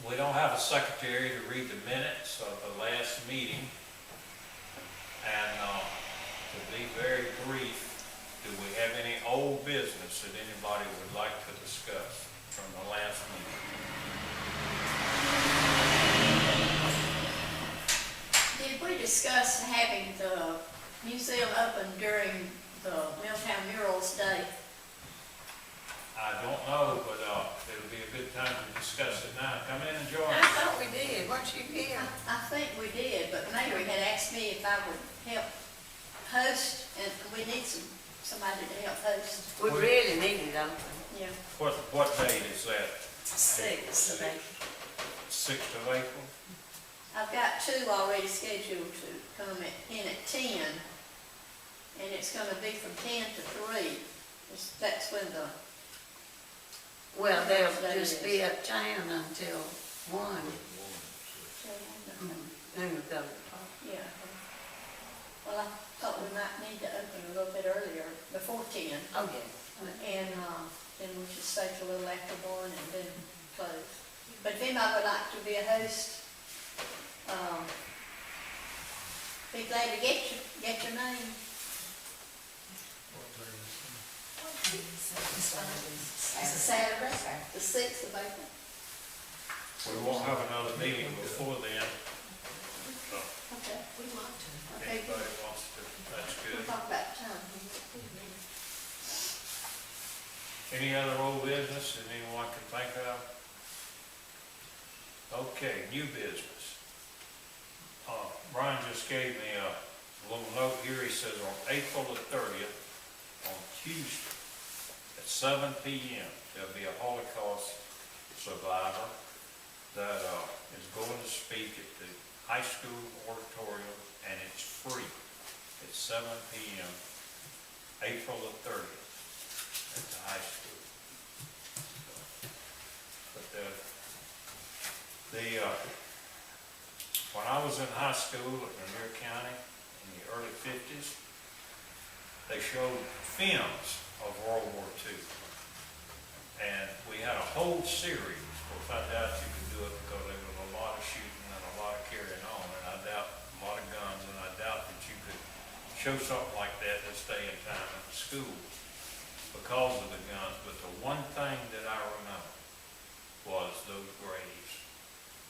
We don't have a secretary to read the minutes of the last meeting. And to be very brief, do we have any old business that anybody would like to discuss from the last meeting? Did we discuss having the museum open during the Milltown Murals Day? I don't know, but it'll be a good time to discuss it now. Come in and join I us. thought we did, weren't you here? I think we did, but Mary had asked me if I would help host, and we need somebody to help host. We really need it open. Yeah. What date is that? 6th of April. 6th of April? I've got two already scheduled to come in at 10, and it's gonna be from 10 to 3. That's when the, Well, they'll just be uptown until 1. Then we'll go to the park. yeah. Well, I thought we might need to open a little bit earlier, before 10. Oh, yeah. And then we should stay till a little after 1 and then close. But if anybody would like to be a host, be glad to get your name. It's a Saturday, the 6th of April. We won't have another meeting before then. So Okay. if Okay, anybody wants to, that's we'll good. talk about time. Any other old business that anyone can think of? Okay, new business. Brian just gave me a little note here. He says on April the 30th, on Tuesday, at 7 p.m., there'll be a Holocaust survivor that is going to speak at the high school auditorium, and it's free at 7 p.m., April the 30th, at the high school. But when I was in high school at Lanier County in the early 50s, they showed films of World War II. And we had a whole series. Of course, I doubt you could do it because there was a lot of shooting and a lot of carrying on, and I doubt a lot of guns, and I doubt that you could show something like that this day and time at the school because of the guns. But the one thing that I remember was those graves,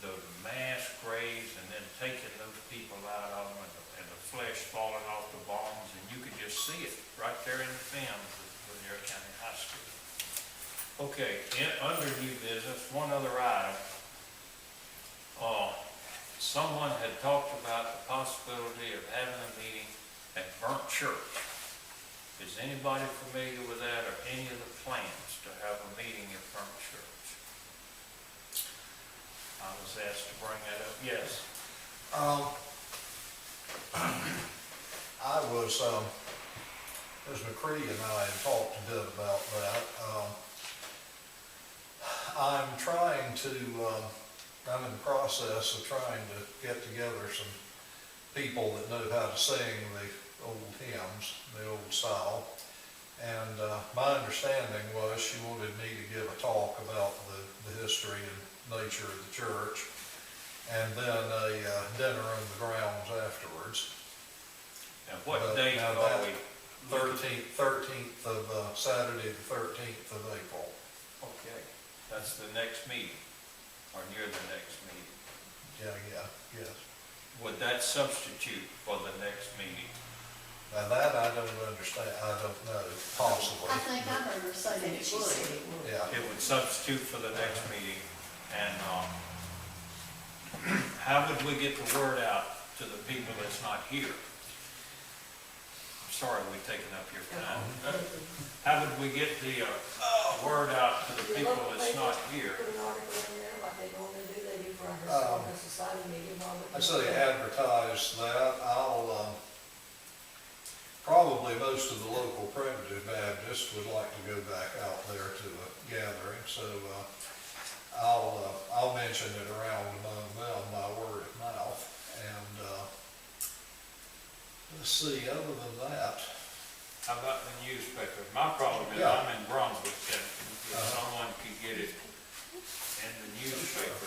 those mass graves, and then taking those people out of them, and the flesh falling off the bones, and you could just see it right there in the films of Lanier County High School. Okay, under new business, one other item. Someone had talked about the possibility of having a meeting at Burnt Church. Is anybody familiar with that, or any of the plans to have a meeting at Burnt Church? I was asked to bring that up. Yes. Ms. McCree and I had talked a bit about that. I'm in the process of trying to get together some people that know how to sing the old hymns, the old style. And my understanding was she wanted me to give a talk about the history and nature of the church, and then a dinner on the grounds afterwards. And what date are we? 13th of Saturday, the 13th of April. Okay, that's the next meeting, or near the next meeting. Yes. Would that substitute for the next meeting? Now that I don't understand, I don't know, possibly. I think I heard her say that it She said would. it would. Yeah. It would substitute for the next meeting. And how would we get the word out to the people that's not here? I'm sorry we've taken up your time. How would we get the word out to the people that's not here? Put an article in there like they normally do, they do for our historical society meeting. I say advertise that. Probably most of the local primitive Baptists would like to go back out there to a gathering, so I'll mention it around among them by word of mouth. And let's see, other than that. How about the newspaper? My problem is Yeah. I'm in Brunswick, and if someone could get it in the newspaper,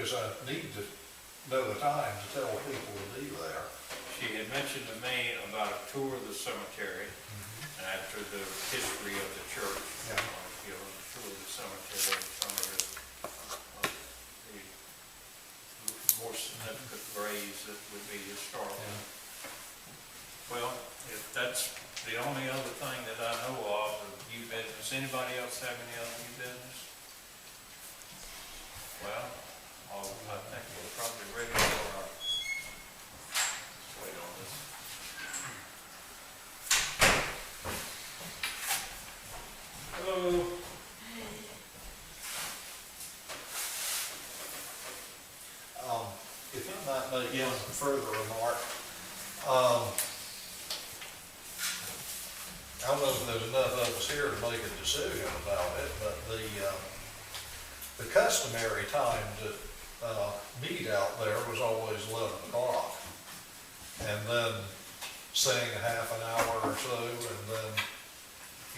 because I need to know the time to tell people to be there. She had mentioned to me about a tour of the cemetery, and after the history of the church, Yeah. give them a tour of the cemetery, some of the more significant graves that would be historical. Yeah. Well, if that's the only other thing that I know of new business, anybody else have any other new business? Well, I think we're probably ready for our, let's wait on this. Hello. If I might make Yes. one further remark, I don't know if there's enough of us here to make a decision about it, but the customary time to meet out there was always 11 o'clock. And then sing a half an hour or so, and then,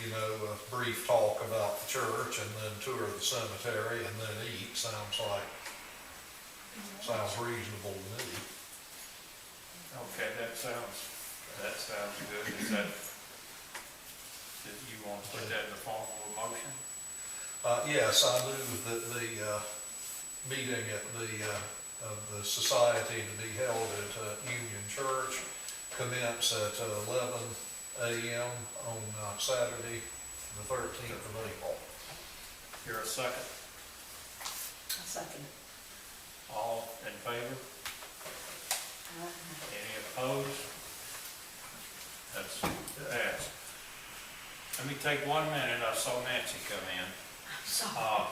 you know, a brief talk about the church, and then tour the cemetery, and then eat. Sounds reasonable to me. Okay, that sounds good. Is that, did you want to put that in the form of a motion? Yes, I move that the meeting at of the society to be held at Union Church commence at 11 a.m. on Saturday, the 13th of April. Here a second. I second it. All in favor? Any opposed? That's passed. Let me take 1 minute. I saw Nancy come in. Sorry.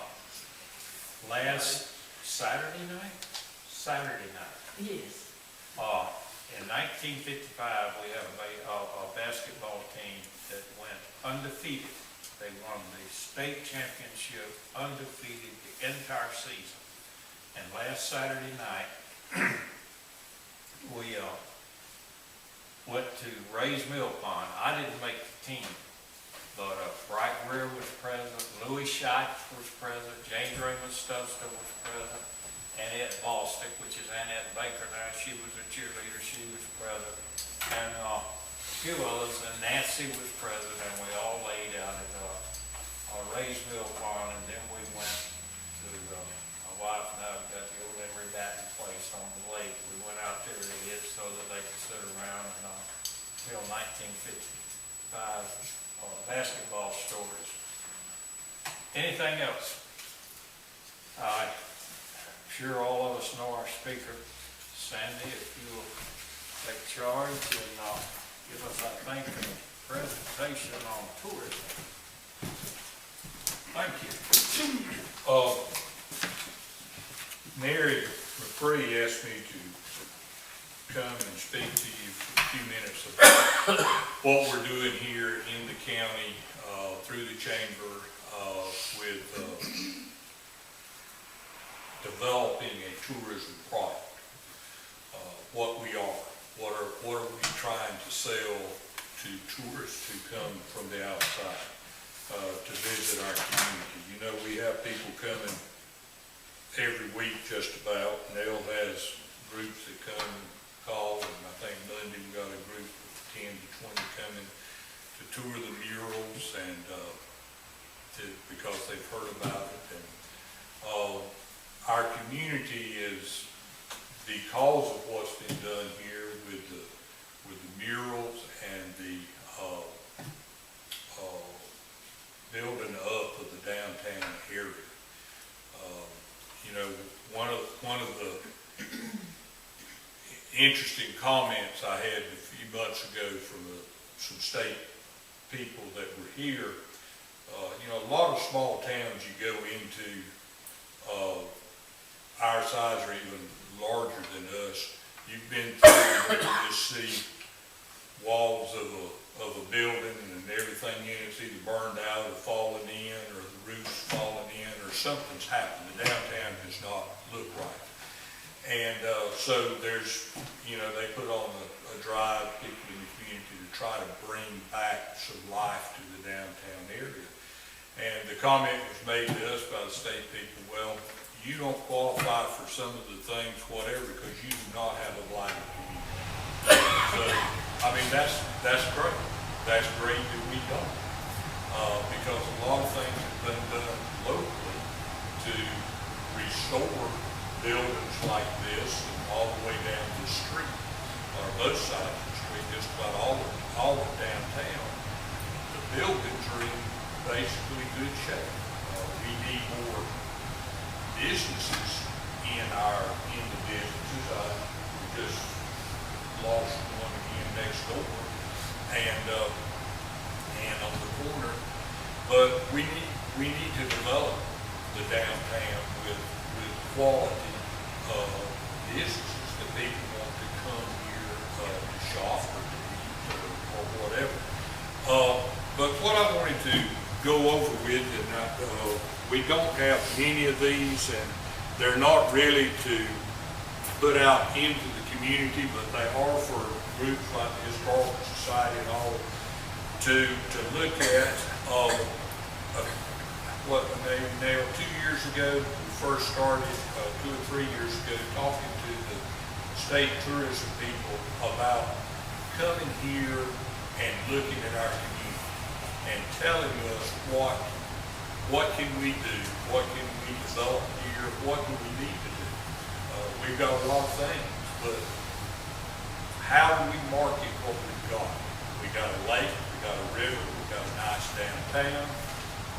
Last Saturday night? Saturday night. Yes. In 1955, we have a basketball team that went undefeated. They won the state championship undefeated the entire season. And last Saturday night, we went to Ray's Mill Pond. I didn't make the team, but Bright Greer was present, Louis Scheich was present, James Raymond Studster was present, Annette Bostic, which is Annette Baker now, she was a cheerleader, she was present, and a few others, and Nancy was present, and we all laid out at Ray's Mill Pond, and then we went to, my wife and I got the old Emery batting place on the lake. We went out there to hit so that they could sit around and tell 1955 basketball stories. Anything else? Sure all of us know our speaker. Sandy, if you will take charge and give us, I think, a presentation on tourism. Thank you. Mary McCree asked me to come and speak to you for a few minutes about what we're doing here in the county through the chamber with developing a tourism product. What we are, what are we trying to sell to tourists who come from the outside to visit our community. You know, we have people coming every week just about. Nell has groups that come and call, and I think Monday we got a group of 10 to 20 coming to tour the murals and because they've heard about it. And our community is, because of what's been done here with the murals and the building up of the downtown area. You know, one of the interesting comments I had a few months ago from some state people that were here, you know, a lot of small towns you go into, our size or even larger than us, you've been through and you just see walls of a building and everything in it's either burned out or fallen in, or the roof's fallen in, or something's happened. The downtown does not look right. And so there's, you know, they put on a drive, people in the community, to try to bring back some life to the downtown area. And the comment was made to us by the state people, well, you don't qualify for some of the things, whatever, because you do not have a blighted community. So, I mean, that's great. That's great that we don't. Because a lot of things have been done locally to restore buildings like this and all the way down the street, or both sides of the street, just about all of downtown. The buildings are in basically good shape. We need more businesses in the businesses. We just lost one again next door, and on the corner. But we need to develop the downtown with quality businesses that people want to come here to shop or to eat or whatever. But what I wanted to go over with, and we don't have many of these, and they're not really to put out into the community, but they are for groups like the Historical Society and all to look at. What, maybe now 2 years ago, we first started, 2 or 3 years ago, talking to the state tourism people about coming here and looking at our community and telling us what can we do, what can we develop here, what do we need to do. We've got a lot of things, but how do we market what we've got? We got a lake, we got a river, we got a nice downtown.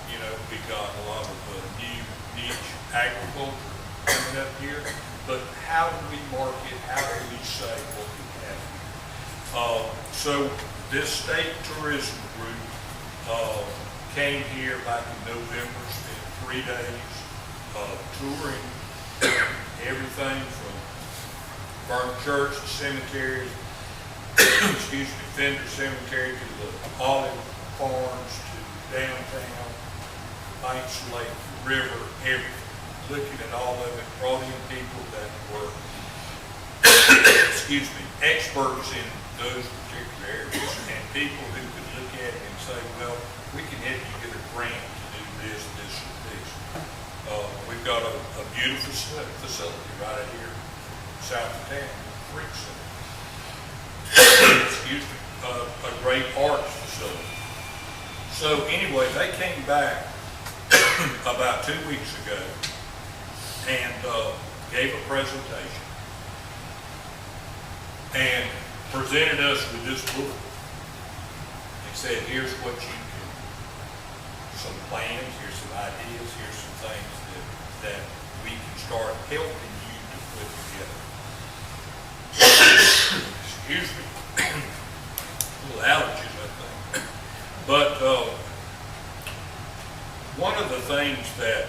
You know, we got a lot of new niche agriculture coming up here, but how do we market, how do we say what we have here? So this state tourism group came here back in November, spent 3 days touring everything from Burnt Church to cemeteries, excuse me, Fender Cemetery to the olive farms to downtown, Banks Lake, river, everything. Looking at all of it, brought in people that were, excuse me, experts in those particular areas, and people who could look at it and say, well, we can help you get a grant to do this, this, and this. We've got a beautiful facility right here south of town, Freak Center. Excuse me, a great arts facility. So anyway, they came back about 2 weeks ago and gave a presentation and presented us with this book. They said, here's what you can, some plans, here's some ideas, here's some things that we can start helping you to put together. Excuse me. Little allergies, I think. But one of the things that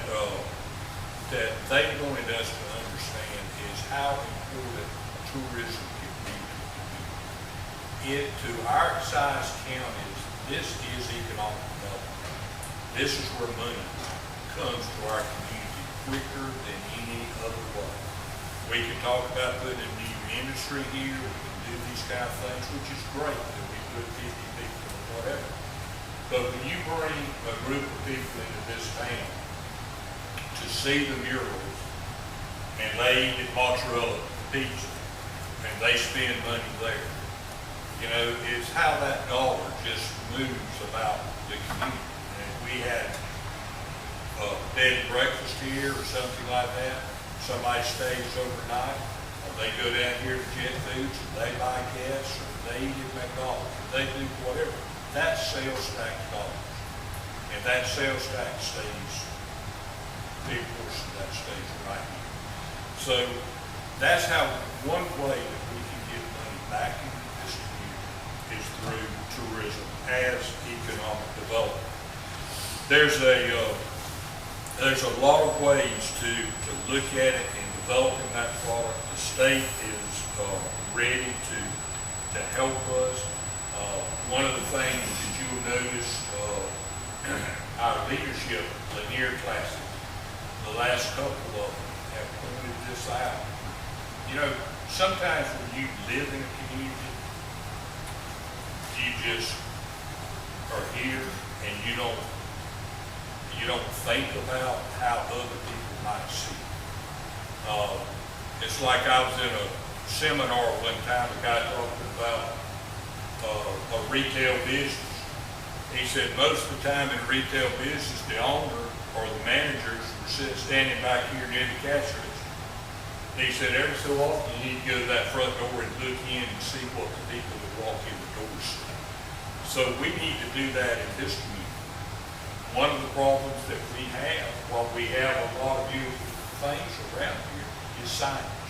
they wanted us to understand is how important tourism can be to to our size counties. This is economic development. This is where money comes to our community quicker than any other way. We can talk about putting a new industry here, we can do these kind of things, which is great that we put 50 people or whatever. But when you bring a group of people into this town to see the murals, and they eat at mozzarella pizza, and they spend money there, you know, it's how that dollar just moves about the community. And if we had a bed and breakfast here or something like that, somebody stays overnight, or they go down here to Jet Foods and they buy gas, or they eat at McDonald's, or they do whatever. That's sales tax dollars. And that sales tax stays, big portion of that stays right here. So that's how one way that we can get money back into this community is through tourism as economic development. There's a lot of ways to look at it in developing that product. The state is ready to help us. One of the things that you will notice, our leadership, Lanier classes, the last couple of them have pointed this out. You know, sometimes when you live in a community, you just are here and you don't think about how other people might see it. It's like I was in a seminar one time, a guy talking about a retail business. He said most of the time in retail business, the owner or the managers were standing back here near the cash register. He said every so often you need to go to that front door and look in and see what the people that walk in the door see. So we need to do that in this community. One of the problems that we have, while we have a lot of beautiful things around here, is signage.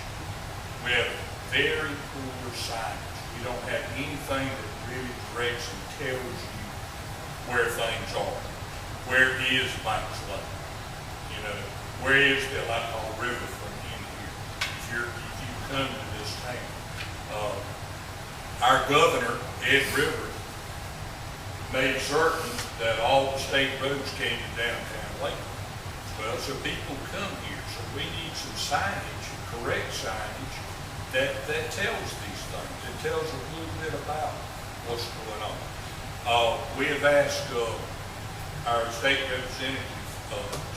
We have very poor signage. We don't have anything that really directs and tells you where things are. Where is Banks Lake? You know, where is the riverfront in here? If you come to this town, our governor, Ed Rivers, made certain that all the state roads came to downtown Lake. Well, so people come here, so we need some signage, correct signage, that tells these things. It tells a little bit about what's going on. We have asked our state representative,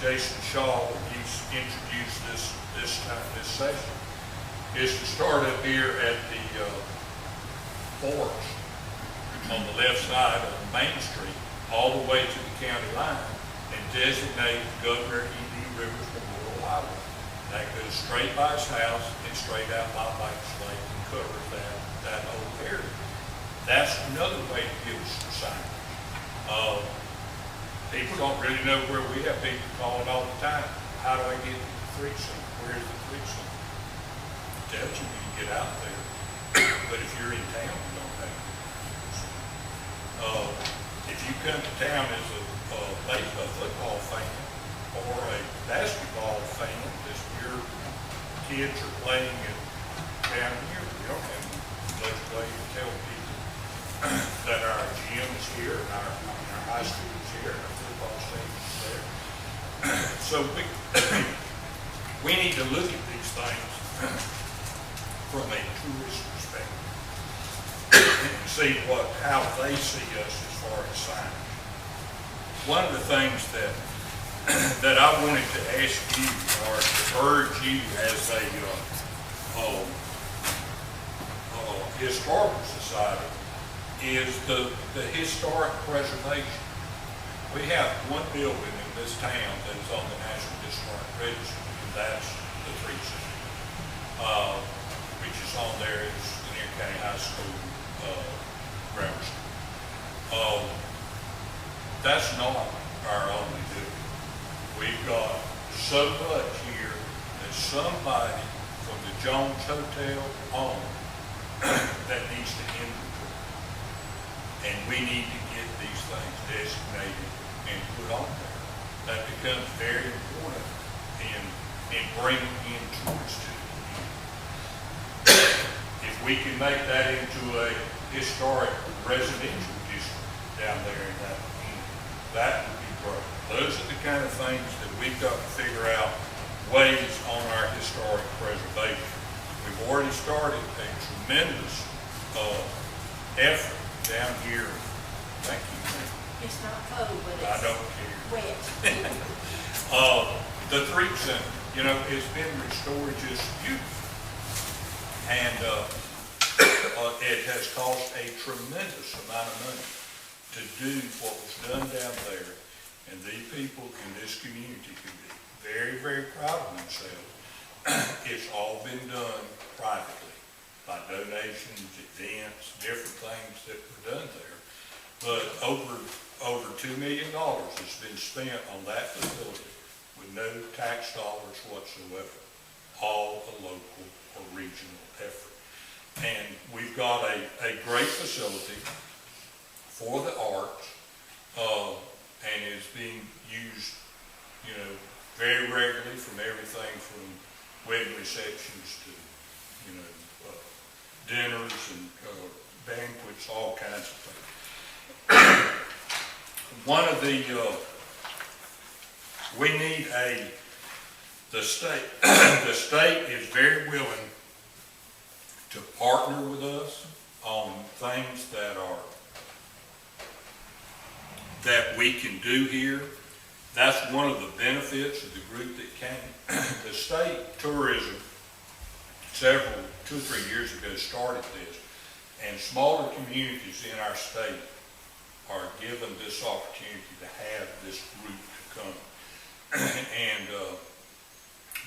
Jason Shaw, when he's introduced this session, is to start up here at the porch on the left side of Main Street, all the way to the county line, and designate Governor E.D. Rivers Memorial Highway. That goes straight by his house and straight out by Banks Lake and covers that whole area. That's another way to give us some signage. People don't really know where we have people calling all the time. How do I get to the 3 center? Where's the 3 center? It tells you when you get out there. But if you're in town, you don't have to. If you come to town as a football fan or a basketball fan, as your kids are playing down here, we don't have much way to tell people that our gym is here, and our high school is here, and our football stadium is there. So we need to look at these things from a tourist perspective and see how they see us as far as signage. One of the things that I wanted to ask you or to urge you as a historical society is the historic preservation. We have one building in this town that is on the National Historic Register, and that's the 3 Center, which is on there is Lanier County High School grammar school. That's not our only building. We've got so much here that somebody from the Jones Hotel on that needs to inventory. And we need to get these things designated and put on there. That becomes very important in bringing in tourists to the community. If we can make that into a historic residential district down there in that community, that would be great. Those are the kind of things that we've got to figure out ways on our historic preservation. We've already started a tremendous effort down here. Thank you, ma'am. It's not cold, but I it's don't care. wet. The 3 Center, you know, it's been restored just beautifully. And it has cost a tremendous amount of money to do what was done down there. And these people in this community can be very, very proud of themselves. It's all been done privately by donations, events, different things that were done there. But over $2 million has been spent on that facility with no tax dollars whatsoever, all a local or regional effort. And we've got a great facility for the arts, and it's being used, you know, very regularly from everything from wedding receptions to, you know, dinners and banquets, all kinds of things. One of the, we need the state is very willing to partner with us on things that we can do here that's one of the benefits of the group that came. The state tourism, 2 or 3 years ago, started this, and smaller communities in our state are given this opportunity to have this group to come. And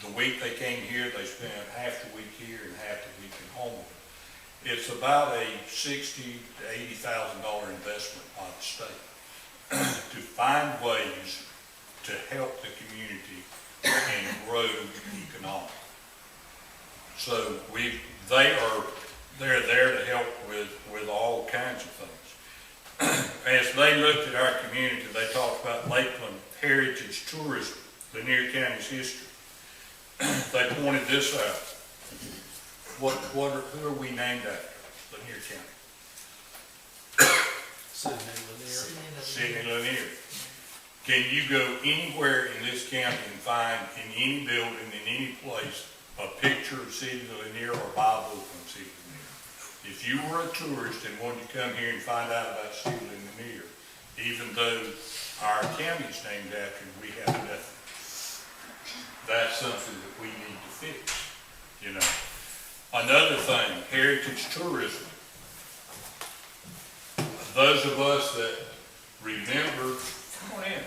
the week they came here, they spent half the week here and half the week at home. It's about a $60,000 to $80,000 investment by the state to find ways to help the community and grow economically. So they're there to help with all kinds of things. As they looked at our community, they talked about Lakeland heritage tourism, Lanier County's history. They pointed this out. Who are we named after? Lanier County. Sidney Lanier. Can you go anywhere in this county and find in any building, in any place, a picture of Sidney Lanier or a Bible from Sidney Lanier? If you were a tourist and wanted to come here and find out about Sidney Lanier, even though our county's named after him, we have nothing. That's something that we need to fix, you know. Another thing, heritage tourism. Those of us that remember, come on in.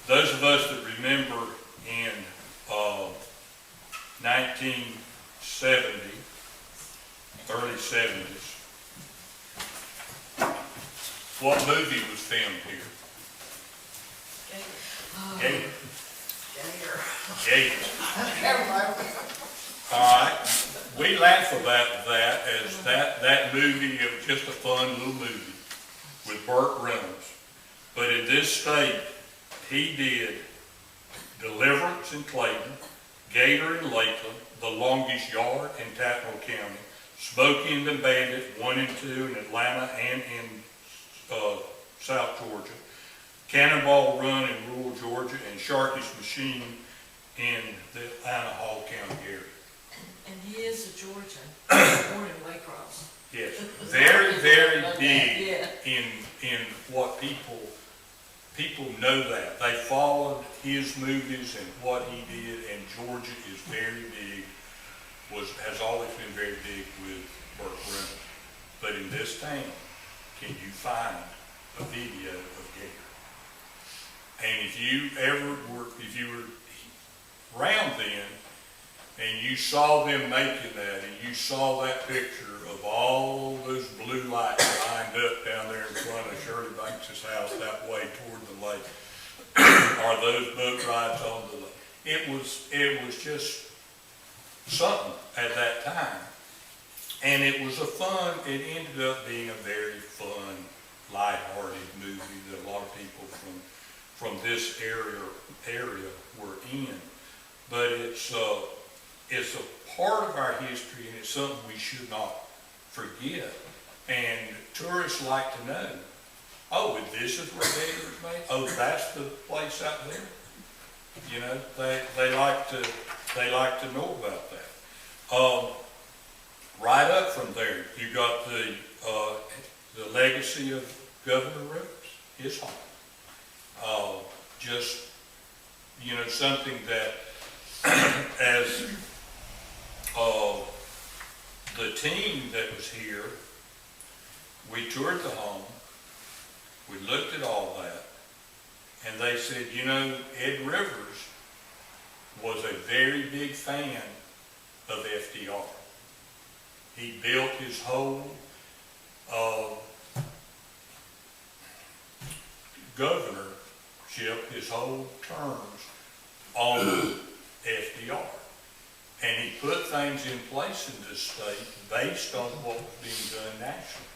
Those of us that remember in 1970, early 70s, what movie was filmed here? Gator. Gator. All right. We laugh about that as that movie, it was just a fun little movie with Burt Reynolds. But in this state, he did Deliverance in Clayton, Gator in Lakeland, The Longest Yard in Tattnall County, Smokey and the Bandit 1 and 2 in Atlanta and in South Georgia, Cannonball Run in rural Georgia, and Sharky's Machine in the Atlanta Hall County area. And he is a Georgian, born in Waycross. Yes, very, very big Yeah. in what people know that. They followed his movies and what he did, and Georgia is very big, has always been very big with Burt Reynolds. But in this town, can you find a video of Gator? And if you were around then, and you saw them making that, and you saw that picture of all those blue lights lined up down there in front of Shirley Banks' house that way toward the lake, or those boat rides on the lake, it was just something at that time. And it was it ended up being a very fun, lighthearted movie that a lot of people from this area were in. But it's a part of our history, and it's something we should not forget. And tourists like to know, oh, this is where Gator was made? Oh, that's the place out there? You know, they like to know about that. Right up from there, you got the legacy of Governor Rhodes, his home. Just, you know, something that as the team that was here, we toured the home, we looked at all that, and they said, you know, Ed Rivers was a very big fan of FDR. He built his whole governorship, his whole terms on FDR. And he put things in place in this state based on what was being done nationally.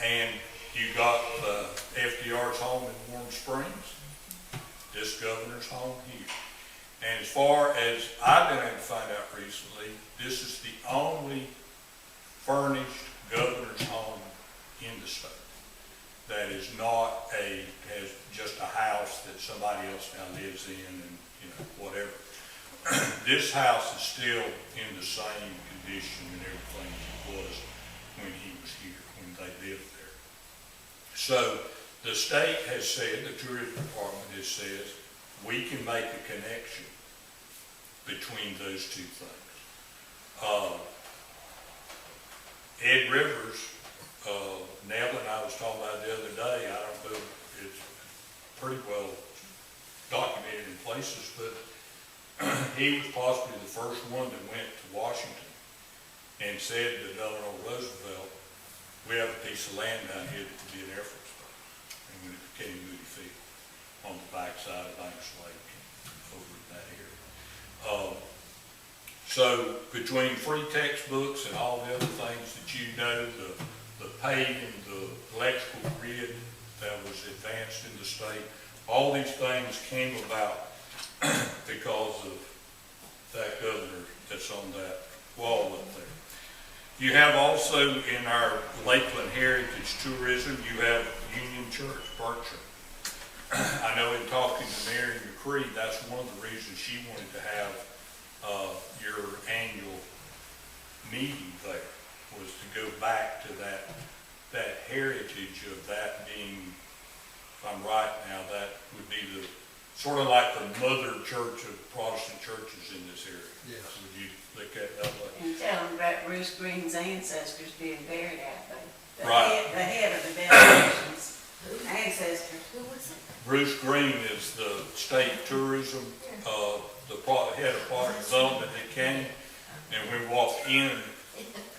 And you got FDR's home in Warm Springs, this governor's home here. And as far as I've been able to find out recently, this is the only furnished governor's home in the state that is not has just a house that somebody else now lives in and, you know, whatever. This house is still in the same condition and everything it was when he was here, when they lived there. So the state has said, the tourism department has said, we can make a connection between those two things. Ed Rivers, Nell and I was talking about the other day, I don't know, it's pretty well documented in places, but he was possibly the first one that went to Washington and said to Delano Roosevelt, we have a piece of land down here that could be an Air Force base. And when it became Moody Field on the backside of Banks Lake and over in that area. So between free textbooks and all the other things that you know, the paving, the electrical grid that was advanced in the state, all these things came about because of that governor that's on that wall up there. You have also in our Lakeland Heritage Tourism, you have Union Church, Berkshire. I know in talking to Mary McCree, that's one of the reasons she wanted to have your annual meeting there, was to go back to that heritage of that being, if I'm right now, that would be the sort of like the mother church of Protestant churches in this area. Yes. Would you look at it that way? And tell them about Bruce Green's ancestors being buried out there. Right. The head of the delegation's ancestors. Who was it? Bruce Green is the state tourism, head of product development that came, and we walked in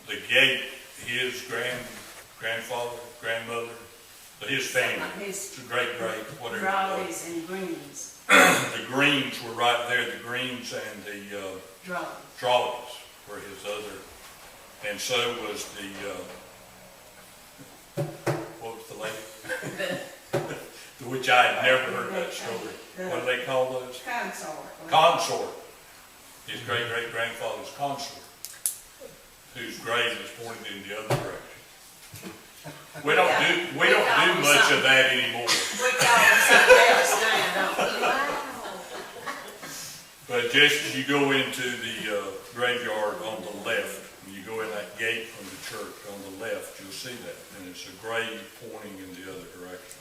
the gate, his grandfather, grandmother, his family, His great, whatever. Drawleys and Greens. The Greens were right there, the Greens and the Drawleys. Drawleys were his other, and so was what was the lady? Which I had never heard that story. What do they call those? Consort. Consort. His great-great-grandfather's consort, whose grave is pointed in the other direction. We don't do much of that anymore. We call them something else now, don't we? But just as you go into the graveyard on the left, when you go in that gate from the church on the left, you'll see that, and it's a grave pointing in the other direction.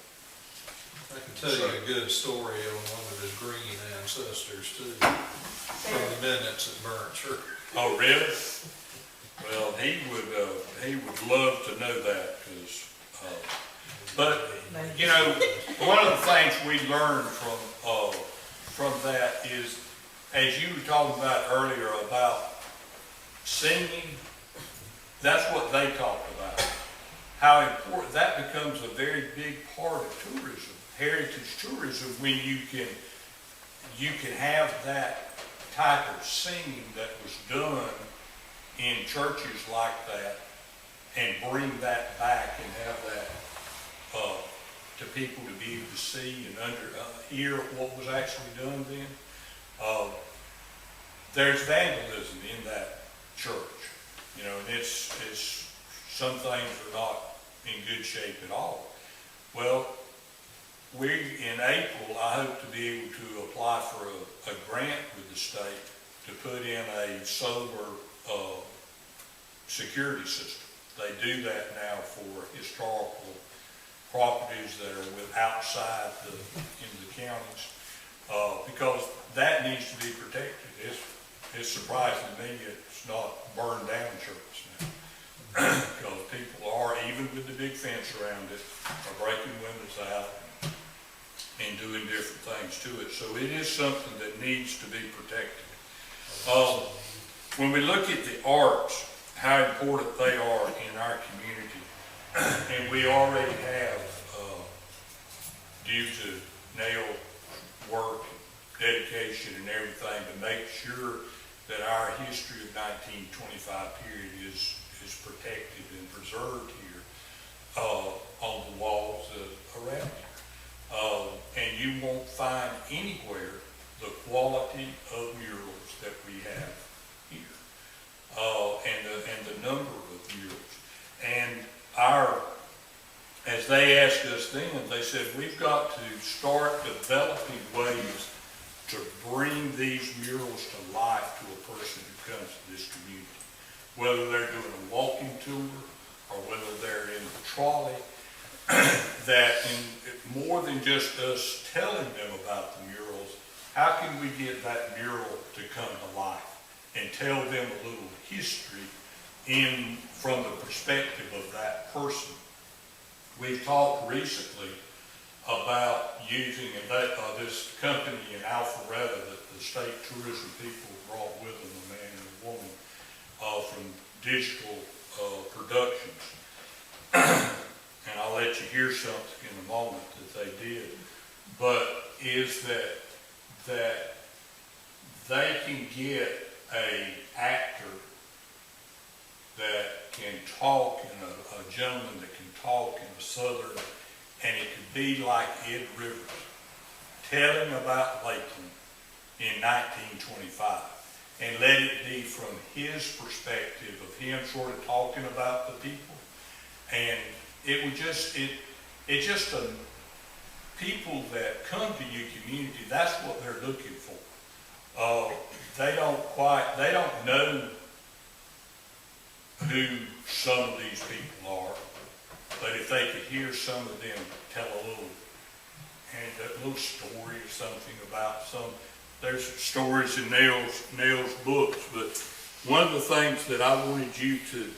I can tell you a good story on one of his green ancestors too, from the minutes at Burnt Church. Oh, really? Well, he would love to know that, because, but, you know, one of the things we learned from that is, as you were talking about earlier about singing, that's what they talked about. How important, that becomes a very big part of tourism, heritage tourism, when you can have that type of singing that was done in churches like that, and bring that back and have that to people to be able to see and hear what was actually done then. There's vandalism in that church, you know, and it's some things are not in good shape at all. Well, in April, I hope to be able to apply for a grant with the state to put in a solar security system. They do that now for historical properties that are outside in the counties, because that needs to be protected. It's surprising to me it's not burned down church now, because people are, even with the big fence around it, are breaking windows out and doing different things to it. So it is something that needs to be protected. When we look at the arts, how important they are in our community, and we already have, due to nail work, dedication and everything, to make sure that our history of 1925 period is protected and preserved here on the walls around here. And you won't find anywhere the quality of murals that we have here, and the number of murals. And as they asked us then, they said, we've got to start developing ways to bring these murals to life to a person who comes to this community. Whether they're doing a walking tour or whether they're in the trolley, that more than just us telling them about the murals, how can we get that mural to come to life and tell them a little history from the perspective of that person? We've talked recently about using this company in Alpharetta that the state tourism people brought with them, a man and a woman, from Digital Productions. And I'll let you hear something in a moment that they did. But is that they can get a actor that can talk, and a gentleman that can talk in a southern, and it could be like Ed Rivers telling about Lakeland in 1925, and let it be from his perspective of him sort of talking about the people. And it would just, people that come to your community, that's what they're looking for. They don't know who some of these people are, but if they could hear some of them tell a little story or something about there's stories in Nell's books, but one of the things that I wanted you to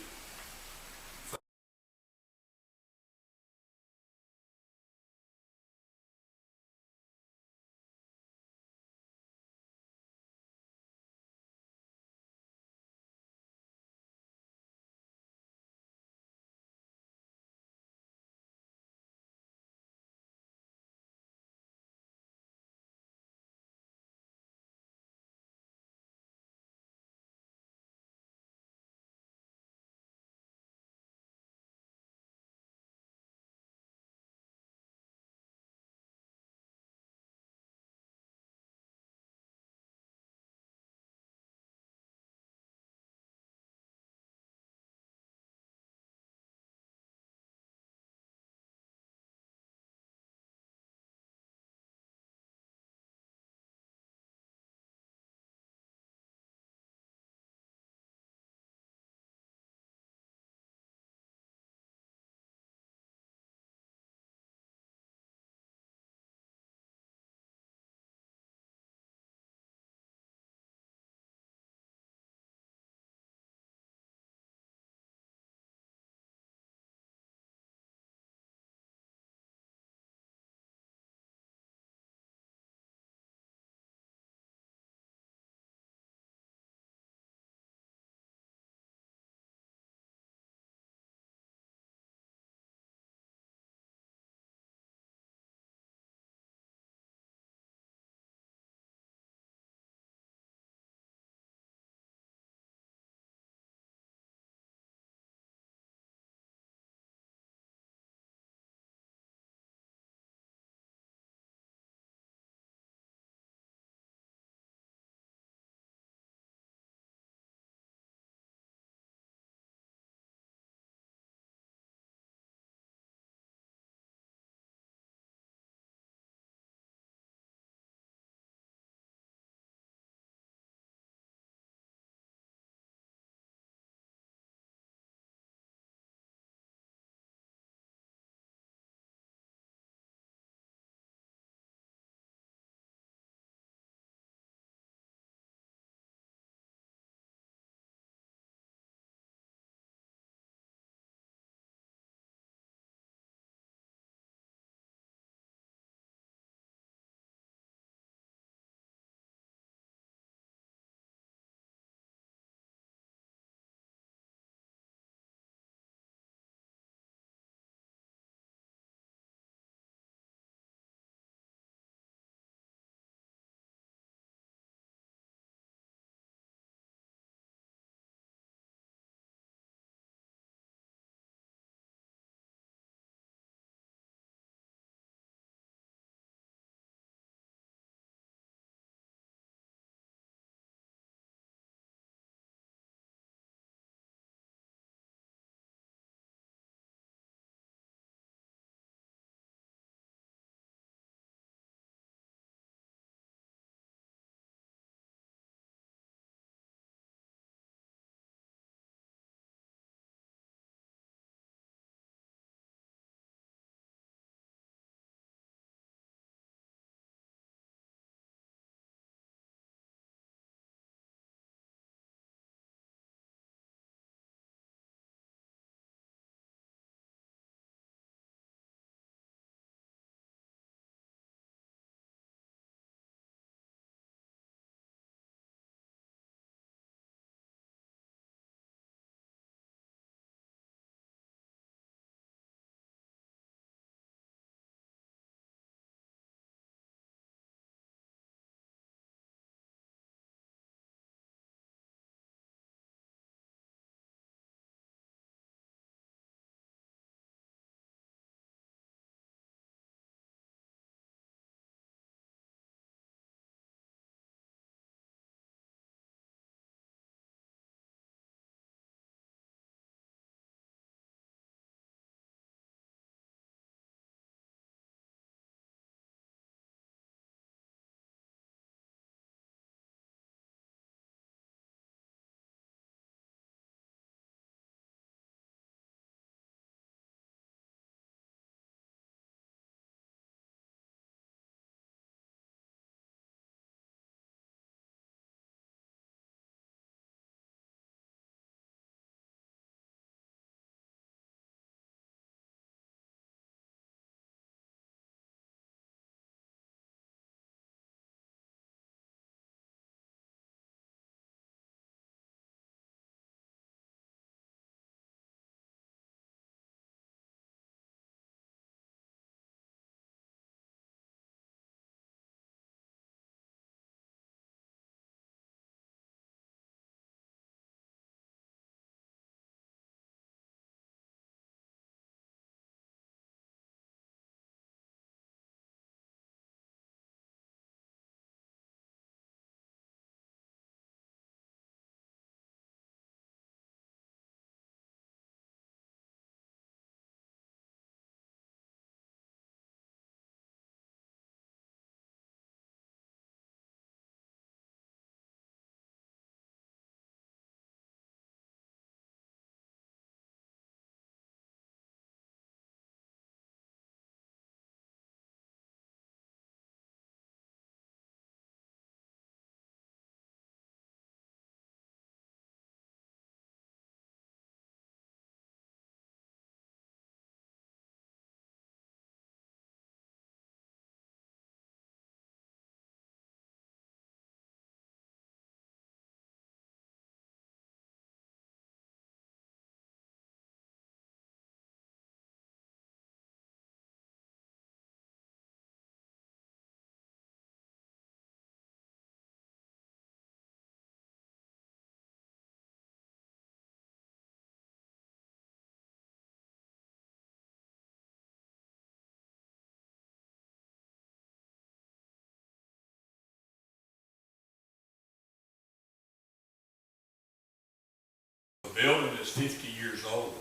a building that's 50 years old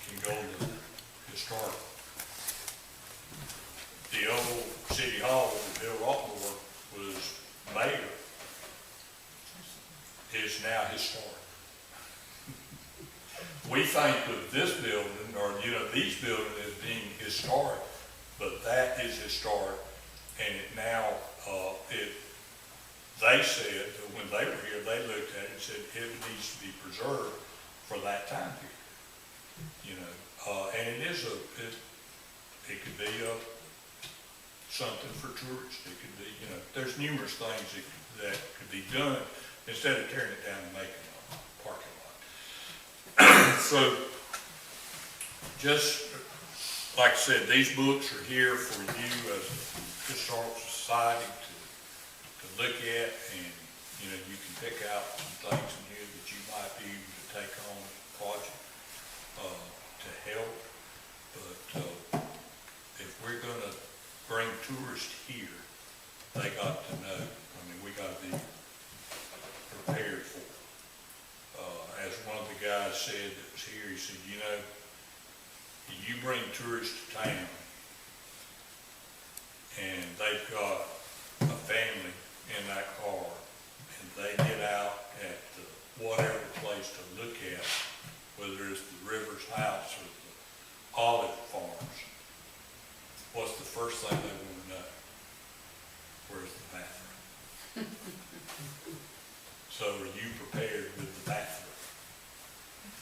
can go to historic. The old city hall that Bill Rockmore was mayor is now historic. We think of this building, or, you know, these buildings as being historic, but that is historic, and it now, they said, that when they were here, they looked at it and said, it needs to be preserved for that time period. You know, and it is it could be something for tourists. It could be, you know, there's numerous things that could be done instead of tearing it down and making a parking lot. So, just like I said, these books are here for you as a historical society to look at, and, you know, you can pick out some things in here that you might be able to take on as a project to help. But if we're gonna bring tourists here, they got to know, I mean, we gotta be prepared for it. As one of the guys said that was here, he said, you know, you bring tourists to town and they've got a family in that car and they get out at the whatever place to look at, whether it's the Rivers House or the olive farms, what's the first thing they want to know? Where's the bathroom? So are you prepared with the bathroom?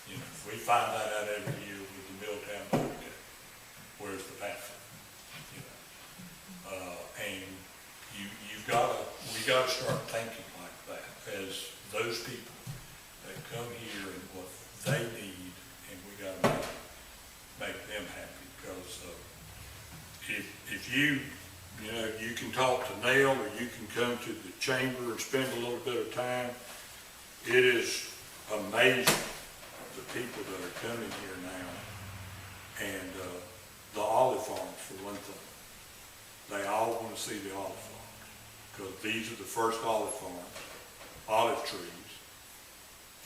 You know, we find that out every year with the Milltown Boat Day. Where's the bathroom? You know, and we gotta start thinking like that as those people that come here and what they need, and we gotta make them happy, because if you know, you can talk to Nell or you can come to the chamber and spend a little bit of time. It is amazing, the people that are coming here now, and the olive farms, for one thing. They all want to see the olive farms, because these are the first olive farms, olive trees,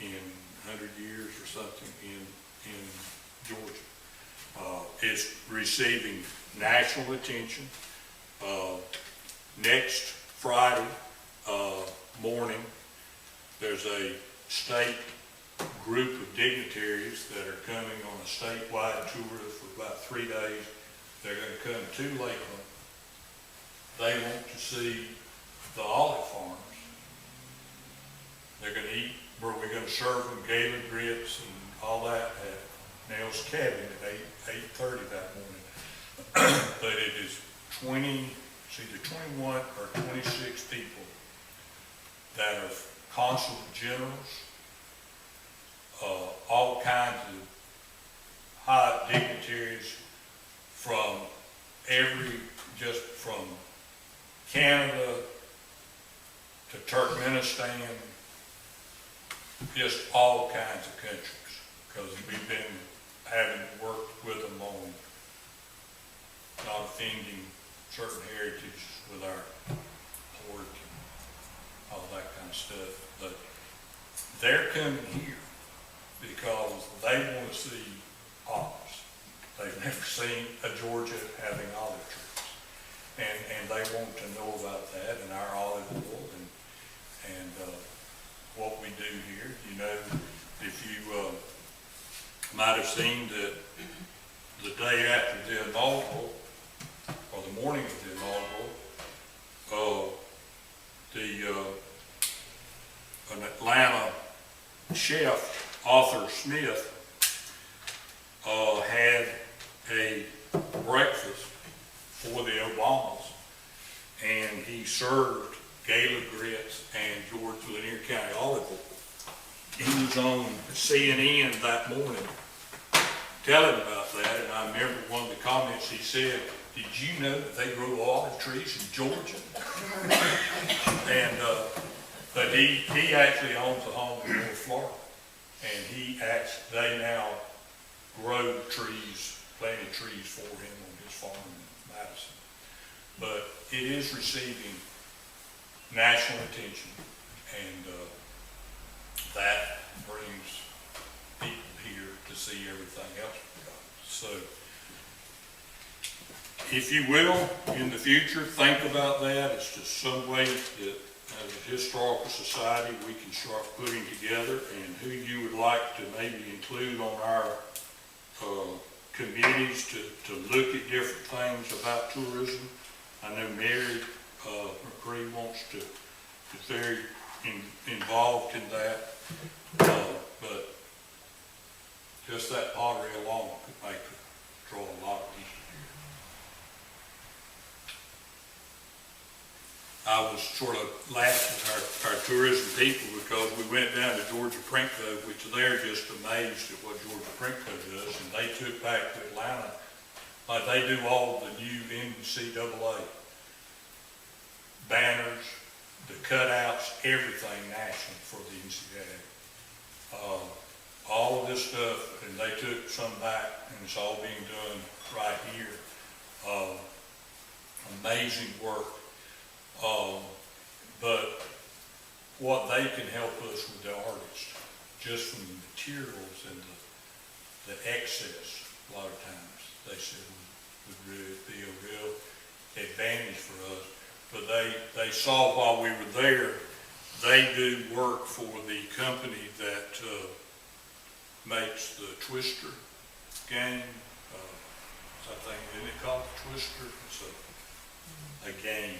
in 100 years or something in Georgia. It's receiving national attention. Next Friday morning, there's a state group of dignitaries that are coming on a statewide tour for about 3 days. They're going to come to Lakeland. They want to see the olive farms. They're going to eat, where we're going to serve them Gala grits and all that at Nell's Cabin at 8:30 that morning. But it is it's either 21 or 26 people that are consul generals, all kinds of high dignitaries from just from Canada to Turkmenistan, just all kinds of countries, because we've been having worked with them on not offending certain heritage with our pork and all that kind of stuff. But they're coming here because they want to see olives. They've never seen a Georgia having olive trees. And they want to know about that and our olive oil and what we do here. You know, if you might have seen that the day after the inaugural, or the morning of the inaugural, an Atlanta chef, Arthur Smith, had a breakfast for the Obamas, and he served Gala grits and George Lanier County olive oil. He was on CNN that morning telling about that, and I remember one of the comments he said, "Did you know that they grow olive trees in Georgia?" And but he actually owns a home in North Florida, and they now grow trees, planted trees for him on his farm in Madison. But it is receiving national attention, and that brings people see everything else we got. So, if you will, in the future, think about that. It's just some way that as a historical society, we can start putting together, and who you would like to maybe include on our committees to look at different things about tourism. I know Mary McCree wants to, is very involved in that, but just that pottery alone could draw a lot of people. I was sort of laughing at our tourism people because we went down to Georgia Print Co., which they're just amazed at what Georgia Print Co. does, and they took back to Atlanta, like they do all the new NCAA banners, the cutouts, everything national for the NCAA. All of this stuff, and they took some back, and it's all being done right here. Amazing work. But what they can help us with the artists, just from the materials and the excess, a lot of times, they said would really be a real advantage for us. But they saw while we were there, they do work for the company that makes the Twister game. I think, isn't it called the Twister? It's a game.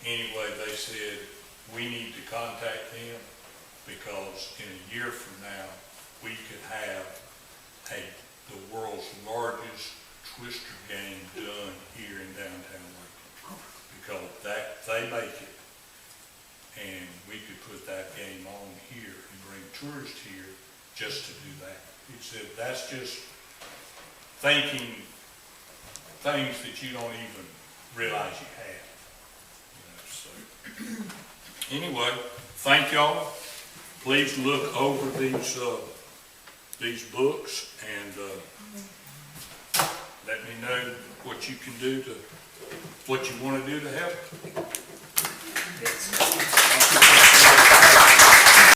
Anyway, they said, we need to contact them because in a year from now, we could have the world's largest Twister game done here in downtown Lincoln. Because they make it, and we could put that game on here and bring tourists here just to do that. He said, that's just thinking things that you don't even realize you have. Anyway, thank y'all. Please look over these books and let me know what you can do what you want to do to help. Good stuff.